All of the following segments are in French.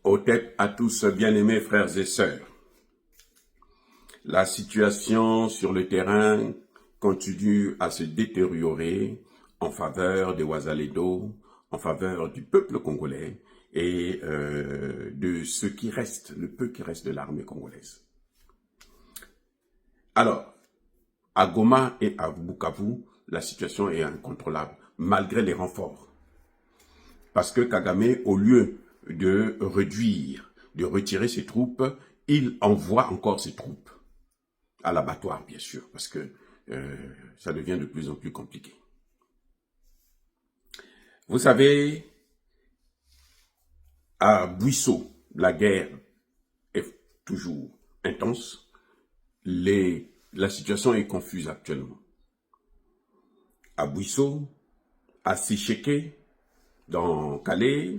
Aux têtes à tous, bien-aimés frères et sœurs. La situation sur le terrain continue à se détériorer en faveur des Ouazalendo, en faveur du peuple congolais et de ce qui reste, le peu qui reste de l'armée congolaise. Alors, à Goma et à Bukavu, la situation est incontrôlable, malgré les renforts. Parce que Kagame, au lieu de réduire, de retirer ses troupes, il envoie encore ses troupes à l'abattoir, bien sûr, parce que ça devient de plus en plus compliqué. Vous savez, à Buisseau, la guerre est toujours intense. La situation est confuse actuellement. À Buisseau, à Sicheke, dans Calais,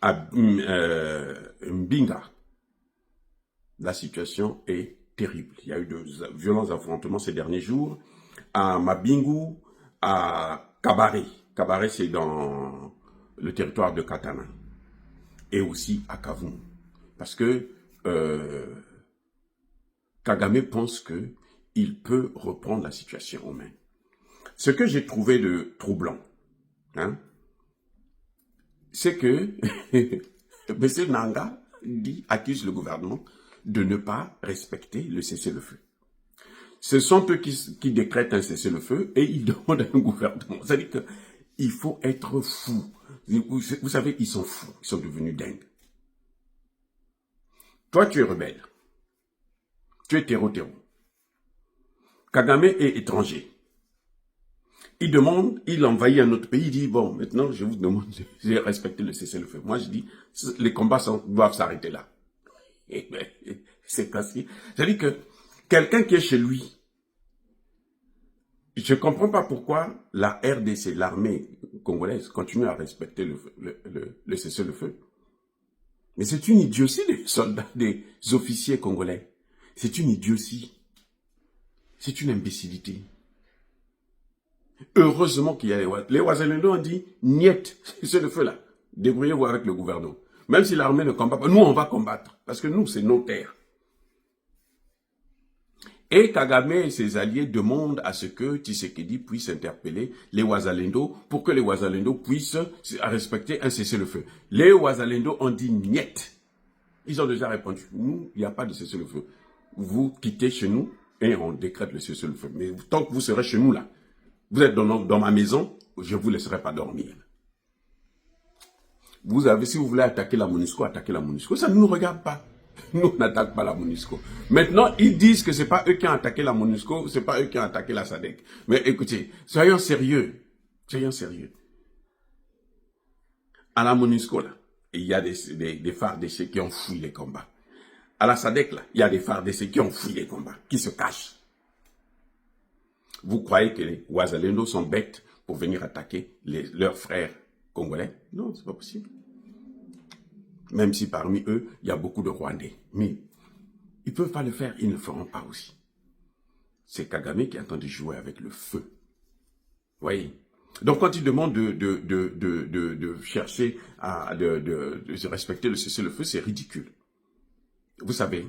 à Mbinga, la situation est terrible. Il y a eu de violents affrontements ces derniers jours. À Mabingu, à Kabare. Kabare, c'est dans le territoire de Katana. Et aussi à Kavoum. Parce que Kagame pense qu'il peut reprendre la situation en main. Ce que j'ai trouvé de troublant, hein, c'est que M. Nanga accuse le gouvernement de ne pas respecter le cessez-le-feu. Ce sont eux qui décrètent un cessez-le-feu et ils demandent à un gouvernement. C'est-à-dire qu'il faut être fou. Vous savez, ils sont fous, ils sont devenus dingues. Toi, tu es rebelle. Tu es terreau-terreau. Kagame est étranger. Il envahit un autre pays, il dit, bon, maintenant, je vous demande de respecter le cessez-le-feu. Moi, je dis, les combats doivent s'arrêter là. C'est cassé. C'est-à-dire que quelqu'un qui est chez lui, je ne comprends pas pourquoi la RDC, l'armée congolaise, continue à respecter le cessez-le-feu. Mais c'est une idiotie des soldats, des officiers congolais. C'est une idiotie. C'est une imbécilité. Heureusement qu'il y a les Ouazalendo ont dit, niet, c'est le feu là. Débrouillez-vous avec le gouvernement. Même si l'armée ne combat pas, nous on va combattre. Parce que nous, c'est nos terres. Et Kagame et ses alliés demandent à ce que Tshisekedi puisse interpeller les Ouazalendo pour que les Ouazalendo puissent respecter un cessez-le-feu. Les Ouazalendo ont dit niet. Ils ont déjà répondu, nous, il n'y a pas de cessez-le-feu. Vous quittez chez nous et on décrète le cessez-le-feu. Mais tant que vous serez chez nous là, vous êtes dans ma maison, je ne vous laisserai pas dormir. Vous avez, si vous voulez attaquer la MONUSCO, attaquez la MONUSCO. Ça ne nous regarde pas. Nous, on n'attaque pas la MONUSCO. Maintenant, ils disent que ce n'est pas eux qui ont attaqué la MONUSCO, ce n'est pas eux qui ont attaqué la SADC. Mais écoutez, soyons sérieux. Soyons sérieux. À la MONUSCO, là, il y a des FARDC qui ont fui les combats. À la SADC, là, il y a des FARDC qui ont fui les combats, qui se cachent. Vous croyez que les Ouazalendo sont bêtes pour venir attaquer leurs frères congolais? Non, c'est pas possible. Même si parmi eux, il y a beaucoup de Rwandais. Mais ils ne peuvent pas le faire, ils ne le feront pas aussi. C'est Kagame qui est en train de jouer avec le feu. Vous voyez? Donc quand il demande de chercher de respecter le cessez-le-feu, c'est ridicule. Vous savez,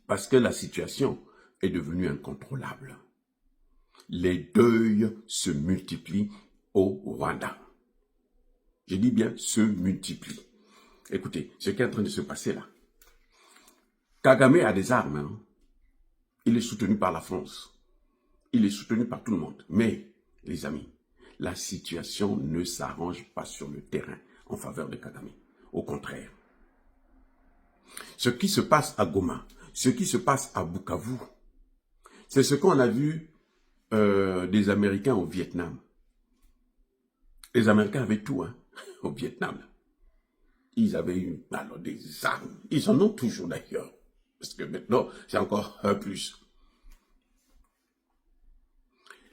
parce que la situation est devenue incontrôlable. Les deuils se multiplient au Rwanda. Je dis bien se multiplient. Écoutez, ce qui est en train de se passer là. Kagame a des armes. Hein. Il est soutenu par la France. Il est soutenu par tout le monde. Mais, les amis, la situation ne s'arrange pas sur le terrain en faveur de Kagame. Au contraire. Ce qui se passe à Goma, ce qui se passe à Bukavu, c'est ce qu'on a vu des Américains au Vietnam. Les Américains avaient tout hein, au Vietnam. Ils avaient eu alors, des armes. Ils en ont toujours d'ailleurs. Parce que maintenant, c'est encore plus.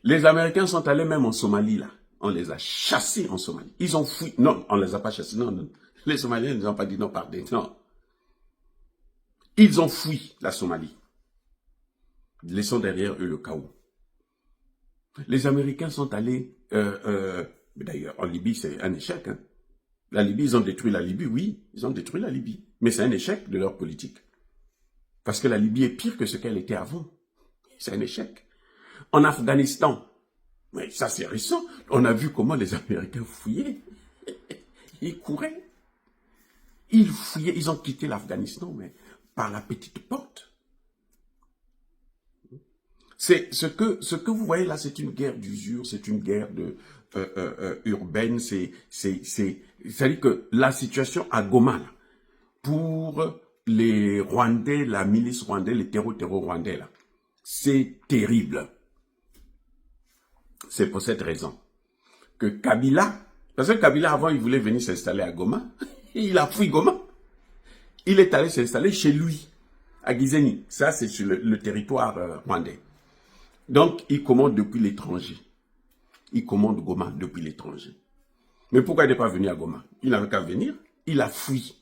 Les Américains sont allés même en Somalie, là. On les a chassés en Somalie. Ils ont fui. Non, on ne les a pas chassés. Non, non. Les Somaliens ne nous ont pas dit non, pardon. Non. Ils ont fui la Somalie. Laissant derrière eux le chaos. Les Américains sont allés, d'ailleurs, en Libye, c'est un échec. Hein. La Libye, ils ont détruit la Libye, oui, ils ont détruit la Libye. Mais c'est un échec de leur politique. Parce que la Libye est pire que ce qu'elle était avant. C'est un échec. En Afghanistan, mais ça c'est récent, on a vu comment les Américains fouillaient. Ils couraient. Ils fouillaient, ils ont quitté l'Afghanistan, mais par la petite porte. C'est ce que vous voyez là, c'est une guerre d'usure, c'est une guerre urbaine, c'est-à-dire que la situation à Goma, là, pour les Rwandais, la milice rwandaise, les terreaux rwandais, là, c'est terrible. C'est pour cette raison que Kabila, parce que Kabila avant il voulait venir s'installer à Goma, il a fui Goma. Il est allé s'installer chez lui, à Gizeni. Ça c'est sur le territoire rwandais. Donc il commande depuis l'étranger. Il commande Goma depuis l'étranger. Mais pourquoi il n'est pas venu à Goma? Il n'avait qu'à venir, il a fui.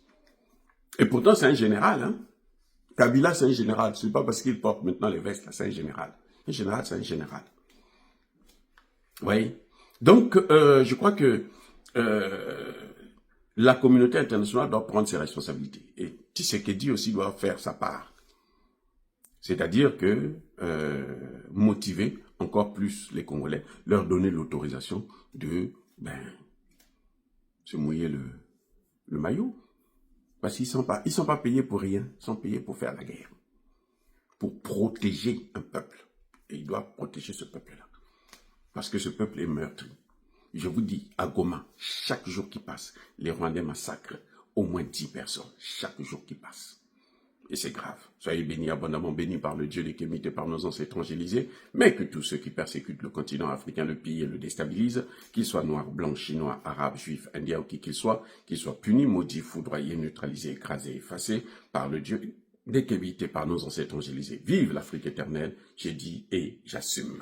Et pourtant c'est un général, hein. Kabila c'est un général, ce n'est pas parce qu'il porte maintenant les vestes, c'est un général. Un général c'est un général. Vous voyez? Donc, je crois que la communauté internationale doit prendre ses responsabilités. Et Tshisekedi aussi doit faire sa part. C'est-à-dire que motiver encore plus les Congolais, leur donner l'autorisation de se mouiller le maillot. Parce qu'ils ne sont pas payés pour rien, ils sont payés pour faire la guerre. Pour protéger un peuple. Et ils doivent protéger ce peuple-là. Parce que ce peuple est meurtri. Je vous dis, à Goma, chaque jour qui passe, les Rwandais massacrent au moins 10 personnes, chaque jour qui passe. Et c'est grave. Soyez bénis, abondamment bénis par le Dieu des Kémites et par nos ancêtres évangélisés, mais que tous ceux qui persécutent le continent africain, le pillent et le déstabilisent, qu'ils soient noirs, blancs, chinois, arabes, juifs, indiens ou qui qu'ils soient punis, maudits, foudroyés, neutralisés, écrasés, effacés par le Dieu des Kémites et par nos ancêtres évangélisés. Vive l'Afrique éternelle, j'ai dit et j'assume.